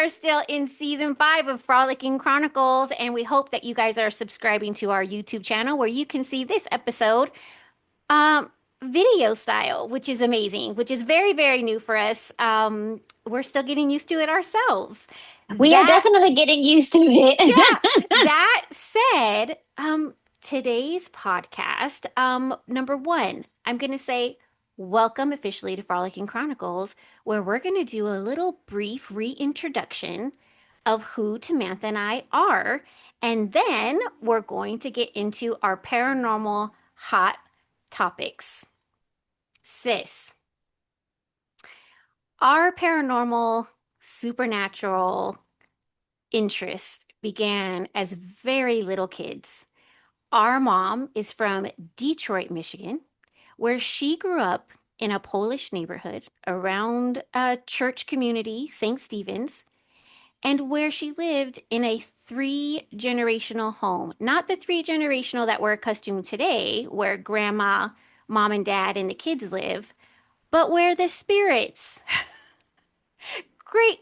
are still in season 5 of Frolicking Chronicles, and we hope that you guys are subscribing to our YouTube channel where you can see this episode um, video style, which is amazing, which is very, very new for us. We're still getting used to it ourselves. We are That, definitely getting used to yeah, it. that said, today's podcast, number one, I'm going to say welcome officially to Frolicking Chronicles, where we're going to do a little brief reintroduction of who Tamantha and I are. And then we're going to get into our paranormal hot topics. Sis, our paranormal, supernatural interest began as very little kids. Our mom is from Detroit, Michigan, where she grew up in a Polish neighborhood around a church community, St. Stephen's, and where she lived in a three generational home. Not the three generational that we're accustomed today, where grandma, mom, and dad, and the kids live, but where the spirits, great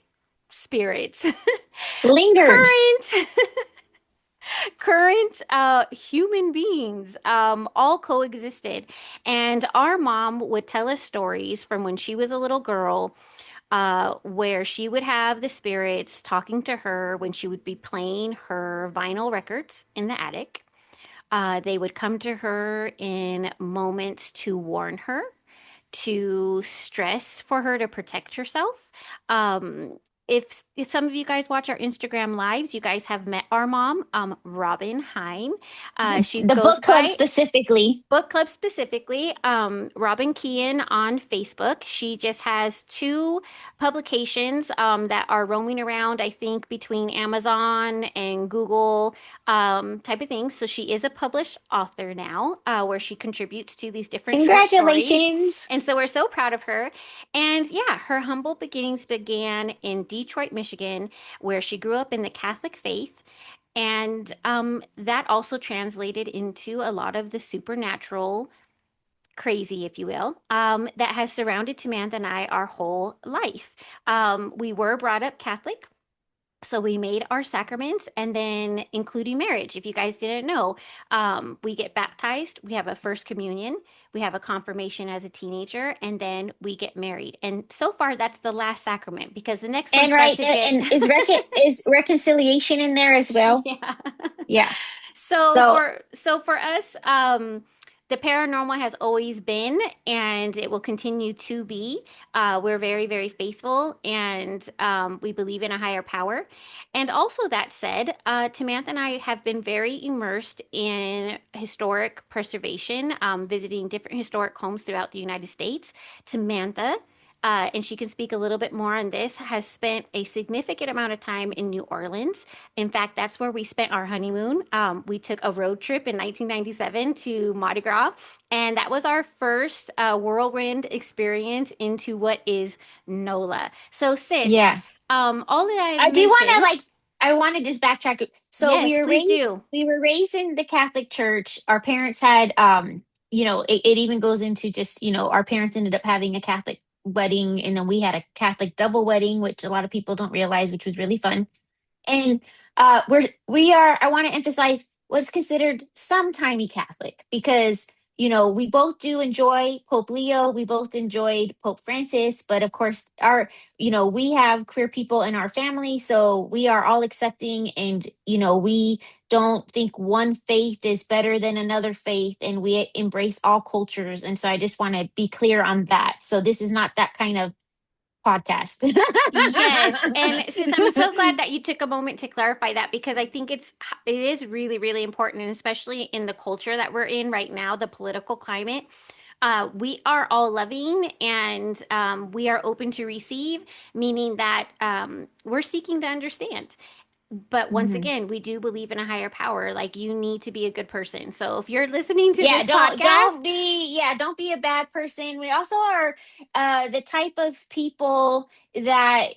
spirits, Lingered. current current human beings all coexisted. And our mom would tell us stories from when she was a little girl, where she would have the spirits talking to her when she would be playing her vinyl records in the attic. They would come to her in moments to warn her, to stress for her to protect herself. If some of you guys watch our Instagram lives, you guys have met our mom, Robin Hine. She The goes book club by specifically. Book Club specifically, Robin Kean on Facebook. She just has two publications that are roaming around, I think, between Amazon and Google type of things. So she is a published author now, where she contributes to these different short stories. Congratulations. And so we're so proud of her. And yeah, her humble beginnings began in Detroit, Michigan, where she grew up in the Catholic faith. And that also translated into a lot of the supernatural crazy, if you will, that has surrounded Samantha and I our whole life. We were brought up Catholic. So we made our sacraments and then including marriage. If you guys didn't know, we get baptized, we have a first communion, we have a confirmation as a teenager, and then we get married. And so far, that's the last sacrament because the next ones And start right, to get, and is reconciliation in there as well? yeah. Yeah. So So for us, the paranormal has always been, and it will continue to be. We're very, very faithful, and we believe in a higher power. And also, that said, Tamantha and I have been very immersed in historic preservation, visiting different historic homes throughout the United States. Tamantha, and she can speak a little bit more on this, has spent a significant amount of time in New Orleans. In fact, that's where we spent our honeymoon. We took a road trip in 1997 to Mardi Gras, and that was our first whirlwind experience into what is NOLA. So, sis, yeah. all that I've I do want to mentioned, I want to just backtrack. So yes, please do. we were raised in the Catholic Church. Our parents had it even goes into just, our parents ended up having a Catholic wedding, and then we had a Catholic double wedding, which a lot of people don't realize, which was really fun. And we are, I want to emphasize what's considered some tiny Catholic, because we both do enjoy Pope Leo, we both enjoyed Pope Francis, but of course we have queer people in our family, so we are all accepting, and we don't think one faith is better than another faith, and we embrace all cultures. And so I just want to be clear on that. So this is not that kind of podcast. Yes, and sis, I'm so glad that you took a moment to clarify that because I think it is really, really important, and especially in the culture that we're in right now, the political climate. We are all loving and we are open to receive, meaning that we're seeking to understand. But once Mhm. again, we do believe in a higher power. Like you need to be a good person. So if you're listening to Yeah, this podcast, don't be a bad person. We also are the type of people that,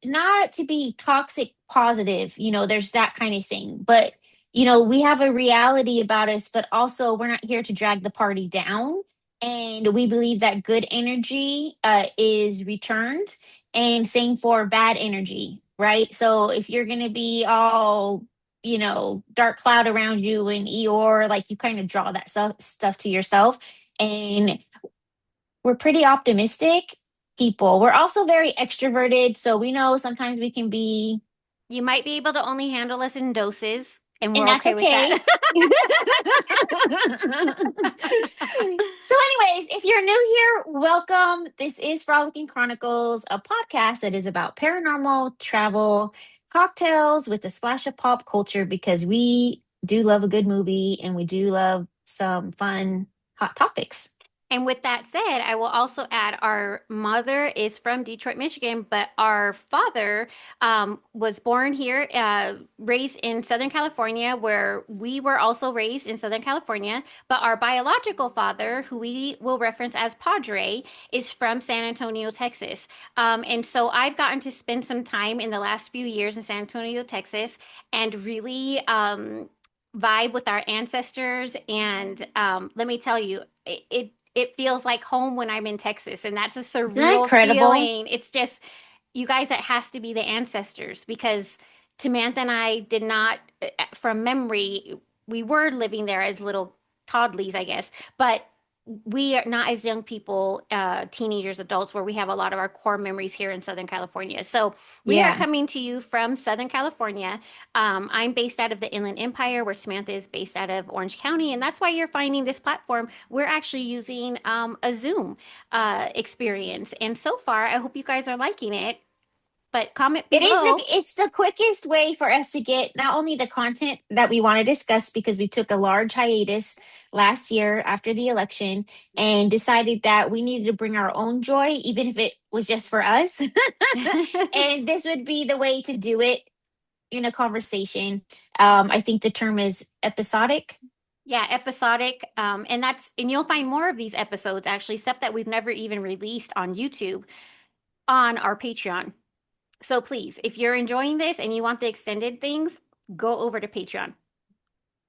not to be toxic positive, there's that kind of thing. But we have a reality about us, but also we're not here to drag the party down. And we believe that good energy is returned, and same for bad energy. right? So if you're going to be all, dark cloud around you and Eeyore, like you kind of draw that stuff to yourself. And we're pretty optimistic people. We're also very extroverted. So we know sometimes we can be, You might be able to only handle us in doses, and and we're that's okay with that. okay. So, anyways, if you're new here, welcome. This is Frolicking Chronicles, a podcast that is about paranormal travel, cocktails with a splash of pop culture because we do love a good movie and we do love some fun hot topics. And with that said, I will also add our mother is from Detroit, Michigan, but our father was born here, raised in Southern California, where we were also raised in Southern California. But our biological father, who we will reference as Padre, is from San Antonio, Texas. And so I've gotten to spend some time in the last few years in San Antonio, Texas, and really vibe with our ancestors. And let me tell you, it feels like home when I'm in Texas, and that's a Isn't that surreal incredible? feeling. It's just you guys, it has to be the ancestors because Samantha and I did not, from memory, we were living there as little toddlies, I guess, but we are not as young people, teenagers, adults, where we have a lot of our core memories here in Southern California. So we are Yeah. coming to you from Southern California. I'm based out of the Inland Empire, where Samantha is based out of Orange County, and that's why you're finding this platform. We're actually using a Zoom experience, and so far, I hope you guys are liking it. But comment below. It's the quickest way for us to get not only the content that we want to discuss because we took a large hiatus last year after the election and decided that we needed to bring our own joy, even if it was just for us. And this would be the way to do it in a conversation. I think the term is episodic. Yeah, episodic. And you'll find more of these episodes, actually, stuff that we've never even released on YouTube on our Patreon. So please, if you're enjoying this and you want the extended things, go over to Patreon.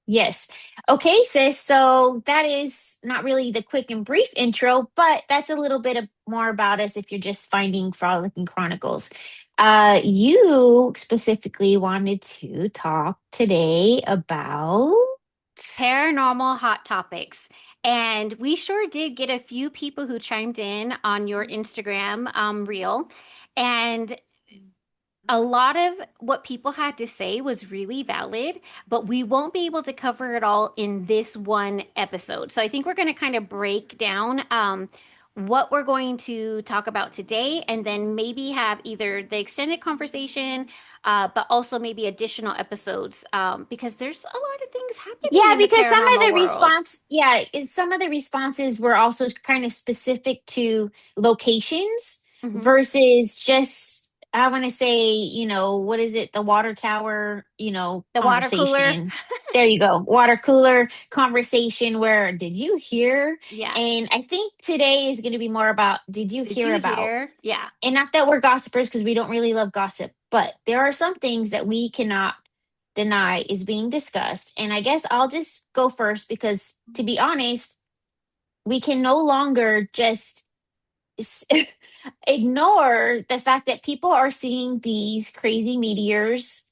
Yes. Okay, sis. So that is not really the quick and brief intro, but that's a little bit more about us if you're just finding Frolicking Chronicles. You specifically wanted to talk today about. Paranormal hot topics. And we sure did get a few people who chimed in on your Instagram reel. And a lot of what people had to say was really valid, but we won't be able to cover it all in this one episode. So I think we're going to kind of break down what we're going to talk about today and then maybe have either the extended conversation, but also maybe additional episodes because there's a lot of things happening Yeah, in the because paranormal world. some of the responses were also kind of specific to locations Hmm. versus just, I want to say, what is it, the water tower, The water cooler. conversation. There you go. Water cooler conversation where did you hear? Yeah. And I think today is going to be more about did you Did hear you about? hear? Yeah. And not that we're gossipers because we don't really love gossip, but there are some things that we cannot deny is being discussed. And I guess I'll just go first because, to be honest, we can no longer just s- ignore the fact that people are seeing these crazy meteors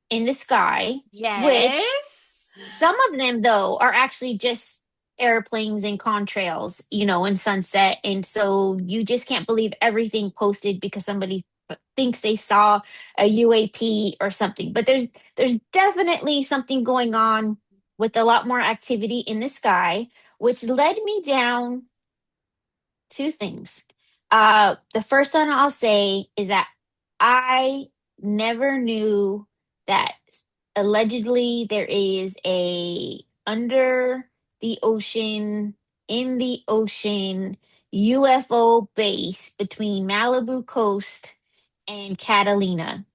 in the sky, which Yes. some of them, though, are actually just airplanes and contrails, in sunset. And so you just can't believe everything posted because somebody thinks they saw a UAP or something. But there's definitely something going on with a lot more activity in the sky, which led me down two things. The first one I'll say is that I never knew that allegedly there is a under the ocean, in the ocean UFO base between Malibu coast and Catalina.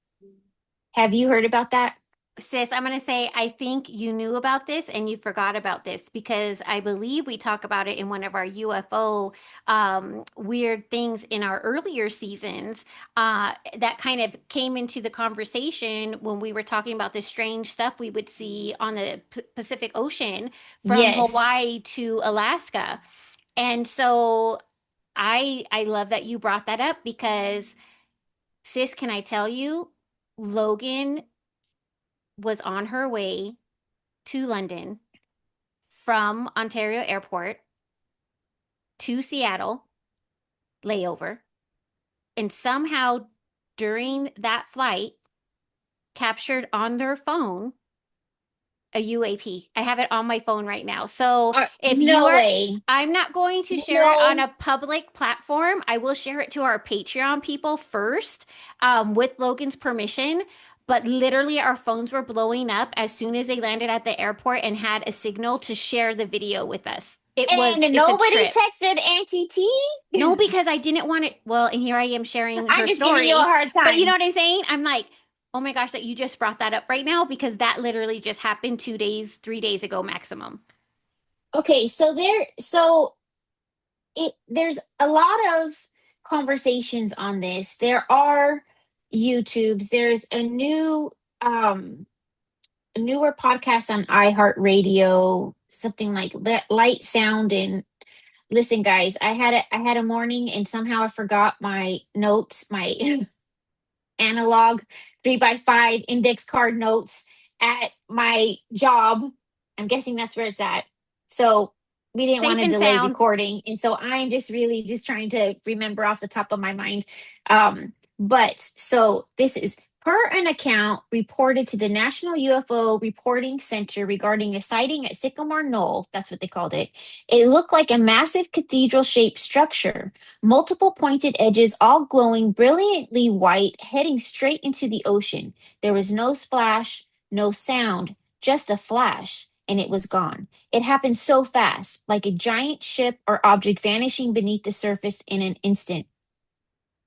Have you heard about that? Sis, I'm going to say, I think you knew about this and you forgot about this because I believe we talk about it in one of our UFO weird things in our earlier seasons that kind of came into the conversation when we were talking about the strange stuff we would see on the Pacific Ocean from Yes. Hawaii to Alaska. And so I love that you brought that up because, sis, can I tell you? Logan was on her way to London from Ontario Airport to Seattle layover, and somehow during that flight captured on their phone a UAP. I have it on my phone right now. So if you No are, way. I'm not going to share it on No. a public platform. I will share it to our Patreon people first, with Logan's permission. But literally, our phones were blowing up as soon as they landed at the airport and had a signal to share the video with us. And It's a nobody trip. texted Auntie T? No, because I didn't want it. Well, and here I am sharing I'm her just giving you a story. hard But you know time. what I'm saying? I'm like, oh my gosh, that you just brought that up right now because that literally just happened 2 days, 3 days ago maximum. Okay, so there's a lot of conversations on this. There are YouTubes. There's um a newer podcast on iHeartRadio, something like Light Sound. And listen, guys, I had a morning and somehow I forgot my notes, my analog 3x5 index card notes at my job. I'm guessing that's where it's at. So we didn't want Safe to and delay sound. recording. And so I'm just really just trying to remember off the top of my mind. But so this is per an account reported to the National UFO Reporting Center regarding a sighting at Sycamore Knoll. That's what they called it. It looked like a massive cathedral shaped structure, multiple pointed edges, all glowing brilliantly white, heading straight into the ocean. There was no splash, no sound, just a flash, and it was gone. It happened so fast, like a giant ship or object vanishing beneath the surface in an instant.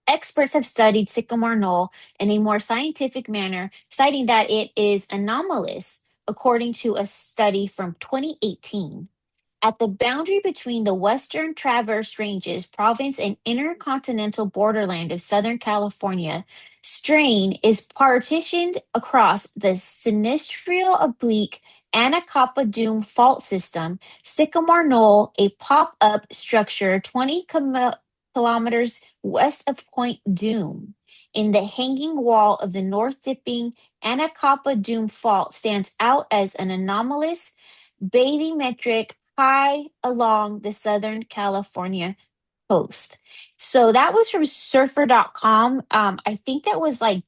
Experts have studied Sycamore Knoll in a more scientific manner, citing that it is anomalous, according to a study from 2018. At the boundary between the Western Traverse Ranges province and intercontinental borderland of Southern California, strain is partitioned across the sinistral oblique Anacapa Dome fault system. Sycamore Knoll, a pop-up structure 20 kilometers west of Point Dume in the hanging wall of the north dipping Anacapa Dome fault, stands out as an anomalous bathymetric high along the Southern California coast. So that was from surfer.com. I think that was like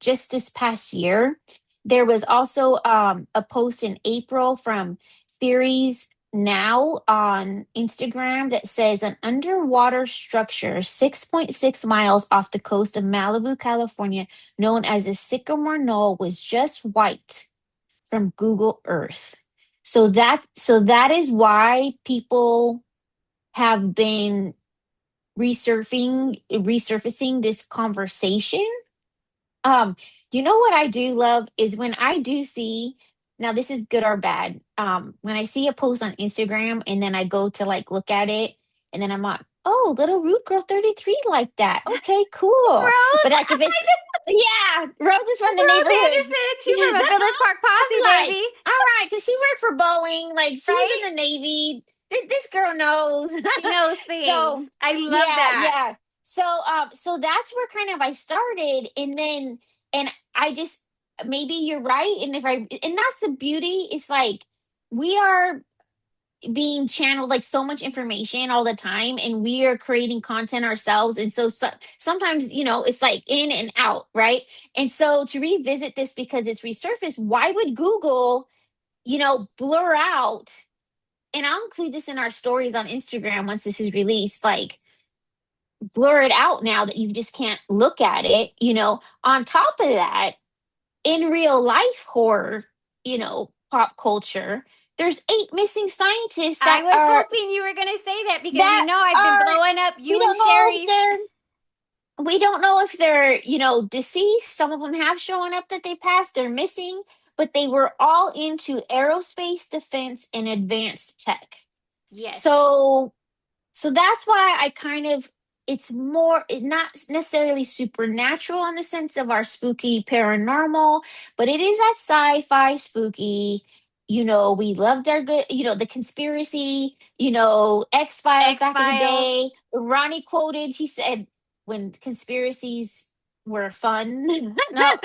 just this past year. There was also a post in April from Theories Now on Instagram that says an underwater structure 6.6 miles off the coast of Malibu, California, known as the Sycamore Knoll, was just wiped from Google Earth. So that is why people have been resurfacing this conversation. um, you know what I do love is when I do see, now this is good or bad. When I see a post on Instagram and then I go to like look at it and then I'm like, oh, little Root Girl 33 like that. Okay, cool. But Rose, like if it's, yeah, Rose is from the Rose neighborhood. Anderson, she's from a Village Park Posse, I'm like, baby. all right, because she worked for Boeing, like she was Right? in the Navy. This girl knows. She knows So things. I love yeah, that. yeah. So that's where kind of I started, and then and I just maybe you're right, and if I and that's the beauty. It's like we are being channeled like so much information all the time, and we are creating content ourselves, and so sometimes it's like in and out, right? And so to revisit this because it's resurfaced, why would Google blur out, and I'll include this in our stories on Instagram once this is released, like blur it out now that you just can't look at it. On top of that, in real life horror, pop culture, there's 8 missing scientists I was hoping you were going to say that because that I've been are blowing up we you and don't know if Sherry's. they're we don't know if they're deceased. Some of them have shown up that they passed, they're missing, but they were all into aerospace defense and advanced tech. Yes. So that's why I kind of, it's more not necessarily supernatural in the sense of our spooky paranormal, but it is that sci-fi spooky. We loved our good, the conspiracy, X-Files X back in the Files. day. Ronnie quoted, he said, when conspiracies were fun. No,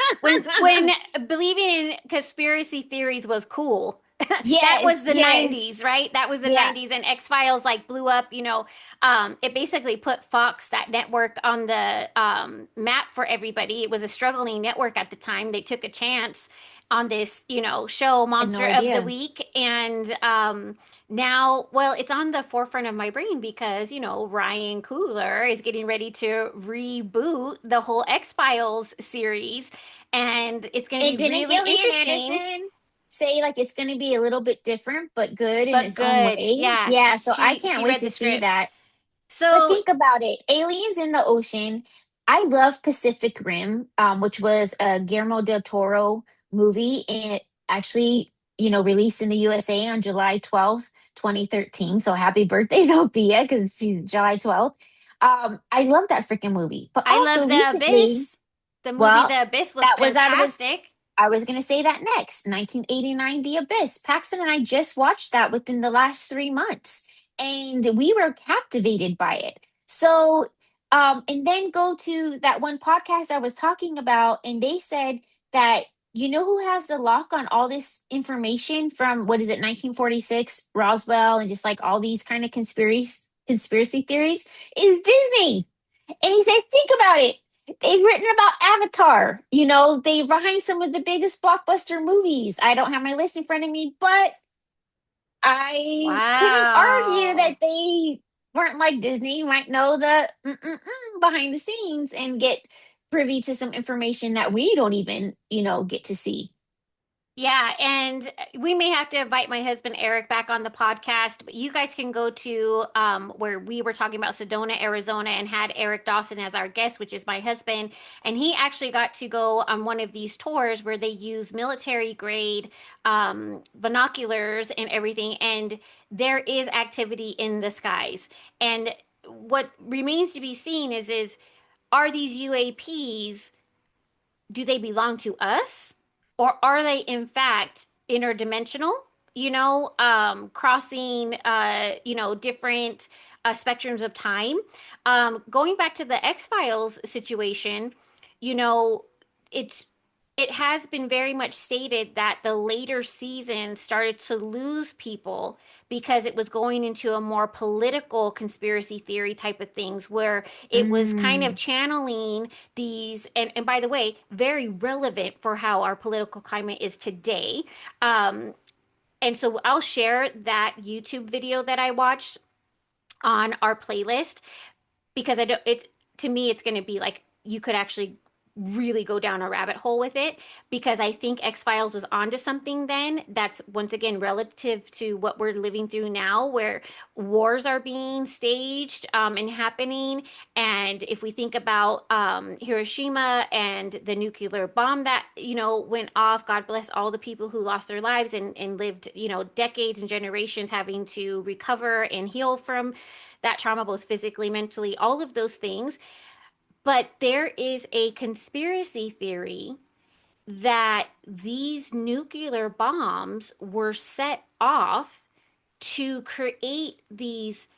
when believing in conspiracy theories was cool. That was Yes, the yes. 90s, right? That was the Yeah, 90s, and X-Files like blew up, it basically put Fox, that network, on the map for everybody. It was a struggling network at the time. They took a chance on this, show, I had no Monster of the idea. Week. And now, well, it's on the forefront of my brain because, Ryan Coogler is getting ready to reboot the whole X-Files series. And it's going to And be didn't really Gillian interesting, Anderson say like it's going to be a little bit different, but good in but its own good. way? Yeah, Yeah, so I she can't wait read to the see scripts. that. But So think about it. Aliens in the Ocean. I love Pacific Rim, which was a Guillermo del Toro movie. And it actually, released in the USA on July 12th, 2013. So happy birthday, Sophia, because she's July 12th. I love that freaking movie. But I also love The recently, Abyss. The movie well, The Abyss was that was out of his fantastic. I was going to say that next. 1989, The Abyss. Paxton and I just watched that within the last 3 months, and we were captivated by it. So, and then go to that one podcast I was talking about, and they said that who has the lock on all this information from what is it, 1946, Roswell, and just like all these kind of conspiracy theories is Disney. And he said, think about it. They've written about Avatar. They behind some of the biggest blockbuster movies. I don't have my list in front of me, but I couldn't argue that Wow. they weren't like Disney. You might know the behind the scenes and get privy to some information that we don't even, get to see. Yeah, and we may have to invite my husband Eric back on the podcast, but you guys can go to where we were talking about Sedona, Arizona, and had Eric Dawson as our guest, which is my husband. And he actually got to go on one of these tours where they use military grade binoculars and everything. And there is activity in the skies. And what remains to be seen is are these UAPs, do they belong to us, or are they in fact interdimensional, crossing different spectrums of time. Going back to the X-Files situation, you know it's it has been very much stated that the later seasons started to lose people because it was going into a more political conspiracy theory type of things, where it was kind of Mm, channeling these, and by the way, very relevant for how our political climate is today. um, and so I'll share that YouTube video that I watched on our playlist, because I don't, it's, to me it's going to be like you could actually really go down a rabbit hole with it, because I think X-Files was onto something then that's once again relative to what we're living through now, where wars are being staged and happening. And if we think about Hiroshima and the nuclear bomb that went off, God bless all the people who lost their lives and lived decades and generations having to recover and heal from that trauma, both physically, mentally, all of those things. But there is a conspiracy theory that these nuclear bombs were set off to create these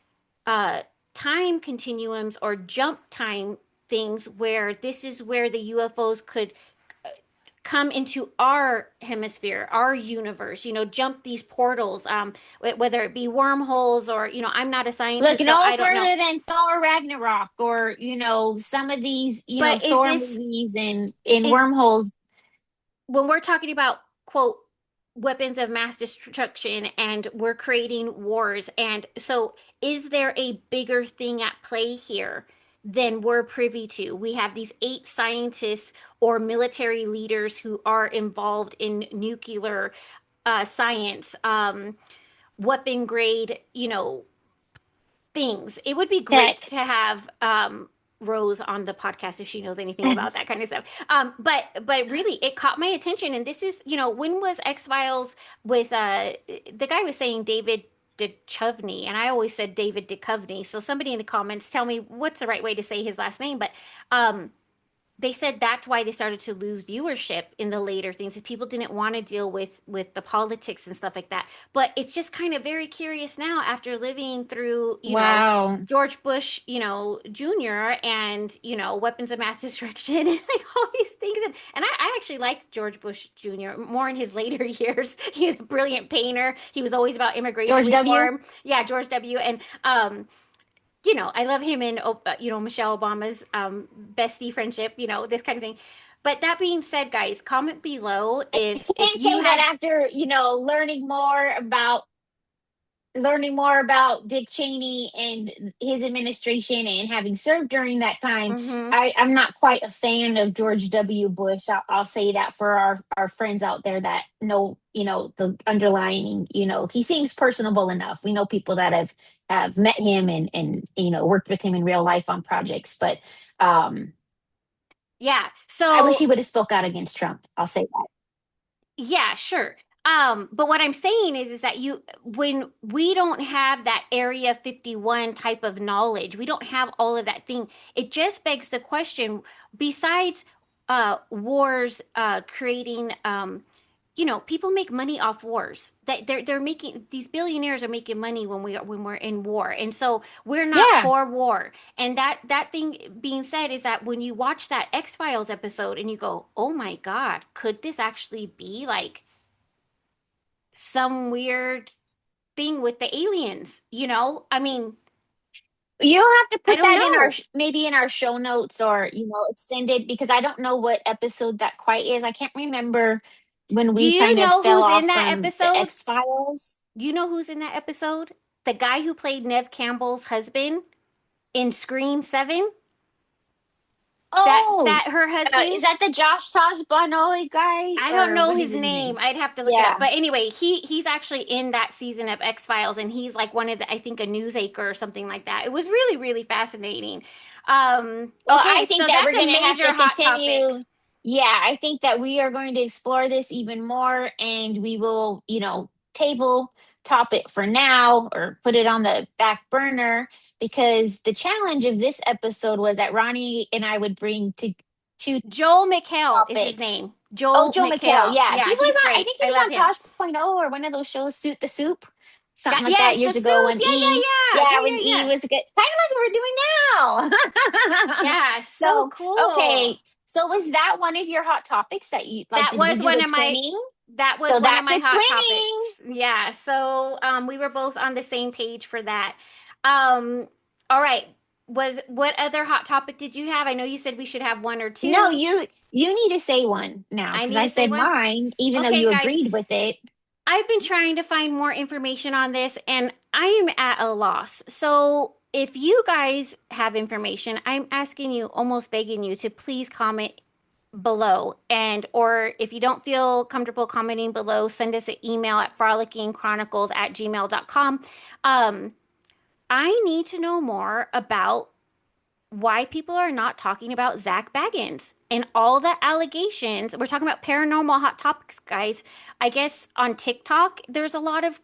uh, time continuums or jump time things, where this is where the UFOs could come into our hemisphere, our universe, jump these portals, whether it be wormholes or, I'm not a Look scientist, so no I don't know. further than Thor Ragnarok, or some of these But Thor movies and in is wormholes. when we're talking about, quote, weapons of mass destruction, and we're creating wars, and so is there a bigger thing at play here than we're privy to? We have these 8 scientists or military leaders who are involved in nuclear science, weapon grade, things. It would be great Tech. to have Rose on the podcast if she knows anything about that kind of stuff. But really, it caught my attention, and this is, when was X-Files with the guy was saying David Duchovny, and I always said David Duchovny. So somebody in the comments tell me what's the right way to say his last name. But um, they said that's why they started to lose viewership in the later things. Is people didn't want to deal with the politics and stuff like that. But it's just kind of very curious now after living through, Wow. George Bush, Jr. and, weapons of mass destruction and like all these things. And I actually liked George Bush Jr. more in his later years. He was a brilliant painter. He was always about immigration George W. reform. Yeah, George W. And I love him and Michelle Obama's bestie friendship, this kind of thing. But that being said, guys, comment below if Can't you say have. that after, learning more about Dick Cheney and his administration and having served during that time, Hmm. I'm not quite a fan of George W. Bush. I'll say that for our friends out there that know, the underlying, he seems personable enough. We know people that have met him and worked with him in real life on projects, but Yeah. I wish he So would have spoke out against Trump. I'll say that. yeah, sure. But what I'm saying is that when we don't have that Area 51 type of knowledge, we don't have all of that thing. It just begs the question, besides wars creating people make money off wars. That they're making these billionaires are making money when we're in war. And so we're not Yeah. for war. And that thing being said is that when you watch that X-Files episode and you go, "Oh my God, could this actually be like some weird thing with the aliens?" I mean, You'll have to I put don't that in our know. maybe in our show notes or extended because I don't know what episode that quite is. I can't remember when Do we you kind of know fell who's in off that from the episode? X Files. You know who's in that episode? The guy who played Nev Campbell's husband in Scream 7? That Oh, that her husband? is that the Josh Tosh Bonoli guy I don't or know what is his his name. name? I'd have to look it up. Yeah. But anyway, he's actually in that season of X-Files and he's like one of the, I think, a news anchor or something like that. It was really, really fascinating. Well, Okay, I so think that that's we're a going to have major to hot topic. continue. Yeah, I think that we are going to explore this even more and we will, table top it for now or put it on the back burner because the challenge of this episode was that Ronnie and I would bring to two Joel McHale is his topics. name. Oh, Joel Joe McHale. McHale. Yeah, he Yeah, was he's on, I great. think he I was love on him. Tosh Point Oh or one of those shows, Suit the Soup, something like that Yes, the years ago soup. when Yeah, E, yeah, yeah. yeah, when Yeah, yeah, E yeah. was good, kind of like what we're doing now. Yeah, so So, cool. okay. So was that one of your hot topics that you like? That Did we was do one a of my twinning? that was So one of that's my a hot twinning. topics. Yeah, so we were both on the same page for that. Um, all right. What other hot topic did you have? I know you said we should have one or No, two. you need to say one now I because need I to say said one. mine, even though Okay, you guys, agreed with it. I've been trying to find more information on this and I am at a loss. So, if you guys have information, I'm asking you, almost begging you to please comment below. And or if you don't feel comfortable commenting below, send us an email at frolickingchronicles@gmail.com. Um, I need to know more about why people are not talking about Zac Baggins and all the allegations. We're talking about paranormal hot topics, guys. I guess on TikTok, there's a lot of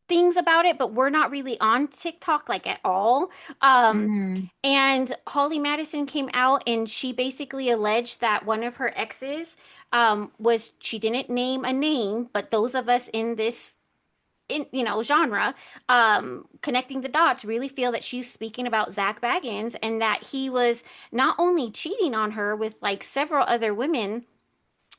things about it, but we're not really on TikTok like at all. Um, Mm-hmm. and Holly Madison came out and she basically alleged that one of her exes was, she didn't name a name, but those of us in this genre, connecting the dots, really feel that she's speaking about Zach Baggins and that he was not only cheating on her with like several other women,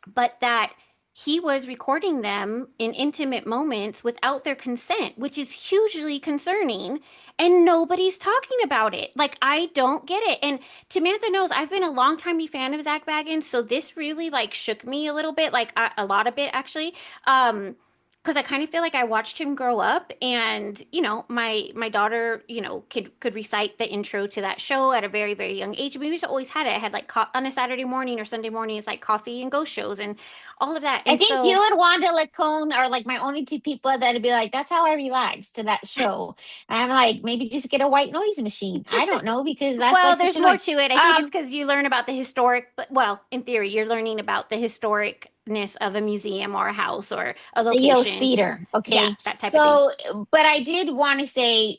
but that he was recording them in intimate moments without their consent, which is hugely concerning. And nobody's talking about it. Like, I don't get it. And Samantha knows I've been a long time fan of Zach Baggins, so this really like shook me a little bit, like a lot of bit actually. Because I kind of feel like I watched him grow up, and my daughter, could recite the intro to that show at a very very young age. We just always had it. I had like on a Saturday morning or Sunday morning, it's like coffee and ghost shows and all of that. I And think you so, and Wanda Lacone are like my only two people that'd be like, that's how I relax to that show. And I'm like, maybe just get a white noise machine. I don't know because that's well, like such there's a more noise. to it. I think it's Um, because you learn about the historic, but well, in theory, you're learning about the historicness of a museum or a house or a the Yost location. Theater. Yeah, Okay. that type of thing. So, but I did want to say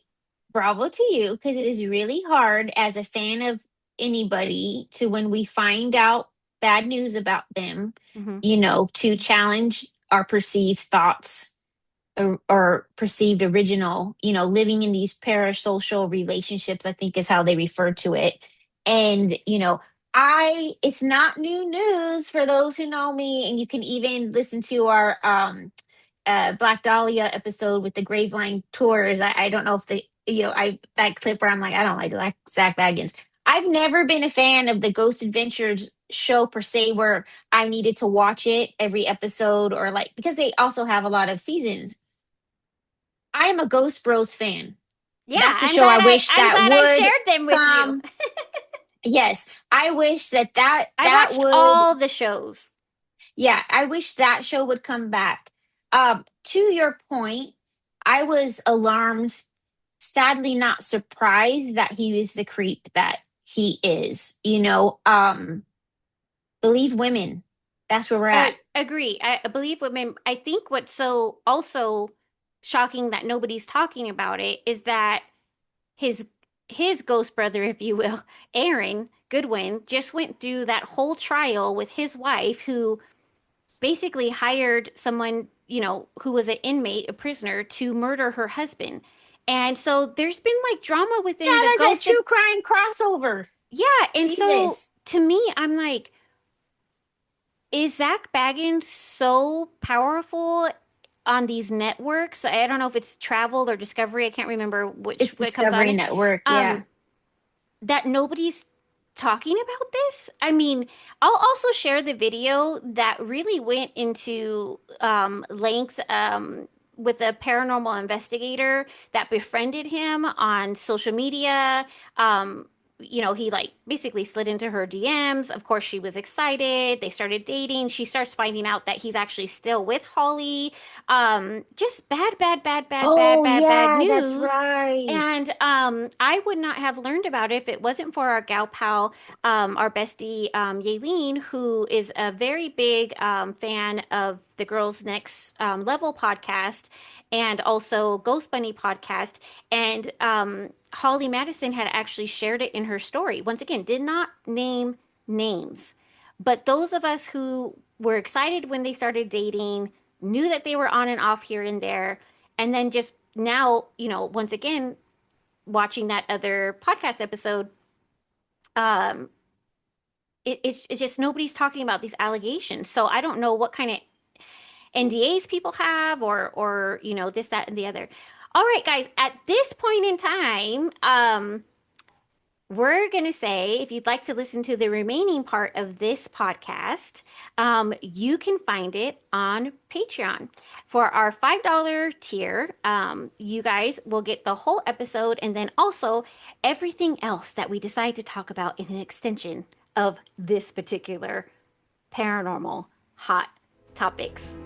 bravo to you because it is really hard as a fan of anybody to, when we find out bad news about them, Hmm. to challenge our perceived thoughts, or perceived original, living in these parasocial relationships, I think is how they refer to it. And, it's not new news for those who know me. And you can even listen to our Black Dahlia episode with the Graveline tours. I don't know if I that clip where I'm like, I don't like Zach Baggins. I've never been a fan of the Ghost Adventures show per se, where I needed to watch it every episode, or like, because they also have a lot of seasons. I am a Ghost Bros fan. Yeah, That's the show I wish I'm that glad I would shared them with you. come. Yes, I wish I that watched would. all the shows. Yeah, I wish that show would come back. To your point, I was alarmed, sadly not surprised that he is the creep that he is. Believe women. That's where we're at. Agree. I believe women. I think what's so also shocking that nobody's talking about it is that his his ghost brother, if you will, Aaron Goodwin, just went through that whole trial with his wife, who basically hired someone, who was an inmate, a prisoner, to murder her husband. And so there's been like drama within the That is a ghosted. true crime crossover. Yeah. And so Jesus. to me, I'm like, is Zach Bagan so powerful on these networks? I don't know if it's Travel or Discovery. I can't remember which It's what comes on Discovery it. Network. Yeah. Um, that nobody's talking about this. I mean, I'll also share the video that really went into length with a paranormal investigator that befriended him on social media. He like basically slid into her DMs. Of course, she was excited. They started dating. She starts finding out that he's actually still with Holly. Just bad, bad, bad, bad, bad, Oh, bad, bad yeah, that's news. right. And I would not have learned about it if it wasn't for our gal pal, our bestie, Yaelin, who is a very big fan of the Girls Next Level podcast and also Ghost Bunny podcast. And Holly Madison had actually shared it in her story. Once again, did not name names. But those of us who were excited when they started dating, knew that they were on and off here and there, and then just now, once again, watching that other podcast episode, um, it's just nobody's talking about these allegations. So I don't know what kind of NDAs people have, or this, that, and the other. All right, guys. At this point in time, we're going to say if you'd like to listen to the remaining part of this podcast, you can find it on Patreon. For our $5 tier, you guys will get the whole episode and then also everything else that we decide to talk about in an extension of this particular paranormal hot topics.